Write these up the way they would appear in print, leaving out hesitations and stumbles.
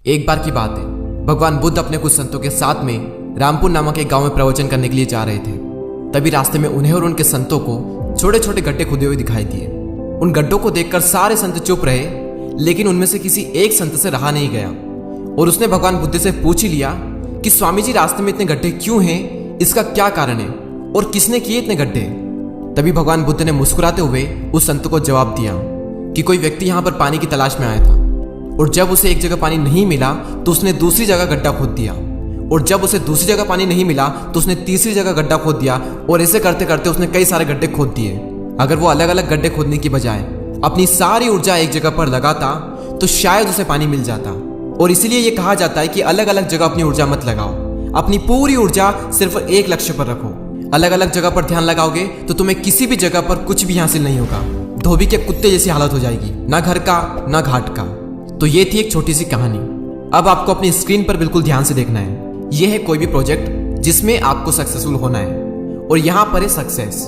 एक बार की बात है, भगवान बुद्ध अपने कुछ संतों के साथ में रामपुर नामक एक गांव में प्रवचन करने के लिए जा रहे थे। तभी रास्ते में उन्हें और उनके संतों को छोटे छोटे गड्ढे खुदे हुए दिखाई दिए। उन गड्ढों को देखकर सारे संत चुप रहे, लेकिन उनमें से किसी एक संत से रहा नहीं गया और उसने भगवान बुद्ध से पूछ ही लिया कि स्वामी जी, रास्ते में इतने गड्ढे क्यों हैं, इसका क्या कारण है और किसने किए इतने गड्ढे। तभी भगवान बुद्ध ने मुस्कुराते हुए उस संत को जवाब दिया कि कोई व्यक्ति यहाँ पर पानी की तलाश में आया था और जब उसे एक जगह पानी नहीं मिला तो उसने दूसरी जगह गड्ढा खोद दिया, और जब उसे दूसरी जगह पानी नहीं मिला तो उसने तीसरी जगह गड्ढा खोद दिया, और ऐसे करते करते उसने कई सारे गड्ढे खोद दिए। अगर वो अलग अलग गड्ढे खोदने की बजाय अपनी सारी ऊर्जा एक जगह पर लगाता तो शायद उसे पानी मिल जाता। और इसीलिए ये कहा जाता है कि अलग अलग जगह अपनी ऊर्जा मत लगाओ, अपनी पूरी ऊर्जा सिर्फ एक लक्ष्य पर रखो। अलग अलग जगह पर ध्यान लगाओगे तो तुम्हें किसी भी जगह पर कुछ भी हासिल नहीं होगा, धोबी के कुत्ते जैसी हालत हो जाएगी, ना घर का ना घाट का। तो ये थी एक छोटी सी कहानी। अब आपको अपनी स्क्रीन पर बिल्कुल ध्यान से देखना है। यह है कोई भी प्रोजेक्ट जिसमें आपको सक्सेसफुल होना है, और यहाँ पर है सक्सेस।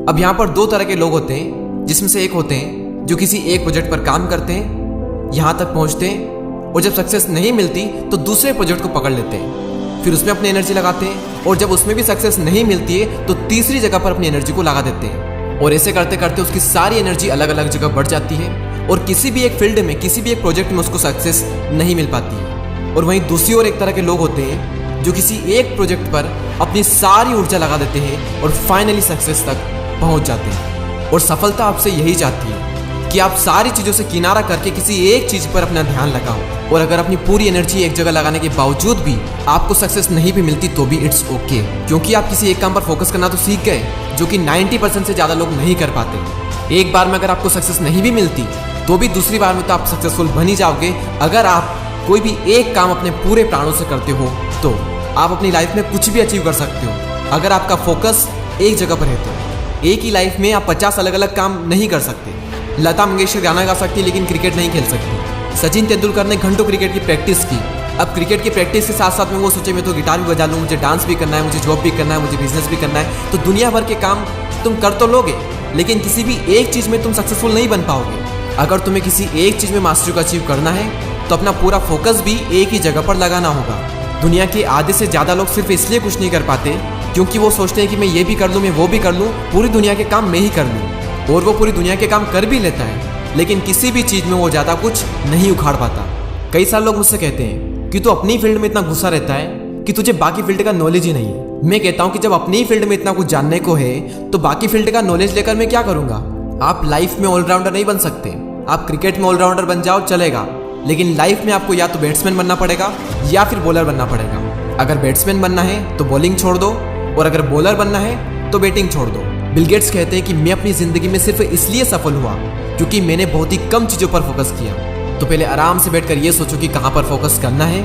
अब यहाँ पर दो तरह के लोग होते हैं, जिसमें से एक होते हैं जो किसी एक प्रोजेक्ट पर काम करते हैं, यहाँ तक पहुँचते हैं, और जब सक्सेस नहीं मिलती तो दूसरे प्रोजेक्ट को पकड़ लेते हैं, फिर उसमें अपनी एनर्जी लगाते हैं, और जब उसमें भी सक्सेस नहीं मिलती है तो तीसरी जगह पर अपनी एनर्जी को लगा देते हैं। और ऐसे करते करते उसकी सारी एनर्जी अलग अलग जगह बढ़ जाती है और किसी भी एक फील्ड में, किसी भी एक प्रोजेक्ट में उसको सक्सेस नहीं मिल पाती है। और वहीं दूसरी ओर एक तरह के लोग होते हैं जो किसी एक प्रोजेक्ट पर अपनी सारी ऊर्जा लगा देते हैं और फाइनली सक्सेस तक पहुंच जाते हैं। और सफलता आपसे यही चाहती है कि आप सारी चीज़ों से किनारा करके किसी एक चीज़ पर अपना ध्यान लगाओ। और अगर अपनी पूरी एनर्जी एक जगह लगाने के बावजूद भी आपको सक्सेस नहीं भी मिलती तो भी इट्स ओके, क्योंकि आप किसी एक काम पर फोकस करना तो सीख गए, जो कि 90% से ज़्यादा लोग नहीं कर पाते। एक बार में अगर आपको सक्सेस नहीं भी मिलती तो भी दूसरी बार में तो आप सक्सेसफुल बन ही जाओगे। अगर आप कोई भी एक काम अपने पूरे प्राणों से करते हो तो आप अपनी लाइफ में कुछ भी अचीव कर सकते हो। अगर आपका फोकस एक जगह पर है तो एक ही लाइफ में आप 50 अलग अलग काम नहीं कर सकते। लता मंगेशकर गाना गा सकती है लेकिन क्रिकेट नहीं खेल सकती। सचिन तेंदुलकर ने घंटों क्रिकेट की प्रैक्टिस की। अब क्रिकेट की प्रैक्टिस के साथ साथ में वो सोचे मैं तो गिटार भी बजा लूँ, मुझे डांस भी करना है, मुझे जॉब भी करना है, मुझे बिजनेस भी करना है। तो दुनिया भर के काम तुम कर तो लोगे, लेकिन किसी भी एक चीज़ में तुम सक्सेसफुल नहीं बन पाओगे। अगर तुम्हें किसी एक चीज़ में मास्टरी को अचीव करना है तो अपना पूरा फोकस भी एक ही जगह पर लगाना होगा। दुनिया के आधे से ज़्यादा लोग सिर्फ इसलिए कुछ नहीं कर पाते क्योंकि वो सोचते हैं कि मैं ये भी कर लूँ, मैं वो भी कर लूँ, पूरी दुनिया के काम मैं ही कर लूँ। और वो पूरी दुनिया के काम कर भी लेता है, लेकिन किसी भी चीज़ में वो ज़्यादा कुछ नहीं उखाड़ पाता। कई सारे लोग मुझसे कहते हैं कि तू अपनी फील्ड में इतना घुसा रहता है कि तुझे बाकी फील्ड का नॉलेज ही नहीं है। मैं कहता हूँ कि जब अपनी फील्ड में इतना कुछ जानने को है तो बाकी फील्ड का नॉलेज लेकर मैं क्या करूँगा। आप लाइफ में ऑलराउंडर नहीं बन सकते। आप क्रिकेट में ऑलराउंडर बन जाओ चलेगा, लेकिन लाइफ में आपको या तो बैट्समैन बनना पड़ेगा या फिर बॉलर बनना पड़ेगा। अगर बैट्समैन बनना है तो बॉलिंग छोड़ दो, और अगर बॉलर बनना है तो बैटिंग छोड़ दो। बिल गेट्स कहते हैं कि मैं अपनी ज़िंदगी में सिर्फ इसलिए सफल हुआ क्योंकि मैंने बहुत ही कम चीज़ों पर फोकस किया। तो पहले आराम से बैठकर ये सोचो कि कहाँ पर फोकस करना है,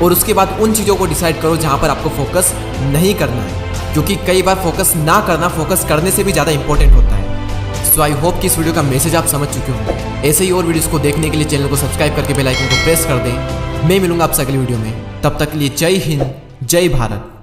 और उसके बाद उन चीज़ों को डिसाइड करो जहाँ पर आपको फोकस नहीं करना है, क्योंकि कई बार फोकस ना करना फोकस करने से भी ज़्यादा इंपॉर्टेंट होता है। सो आई होप कि इस वीडियो का मैसेज आप समझ चुके होंगे। ऐसे ही और वीडियोस को देखने के लिए चैनल को सब्सक्राइब करके बेल आइकन को प्रेस कर दें। मैं मिलूंगा आपसे अगली वीडियो में, तब तक के लिए जय हिंद, जय भारत।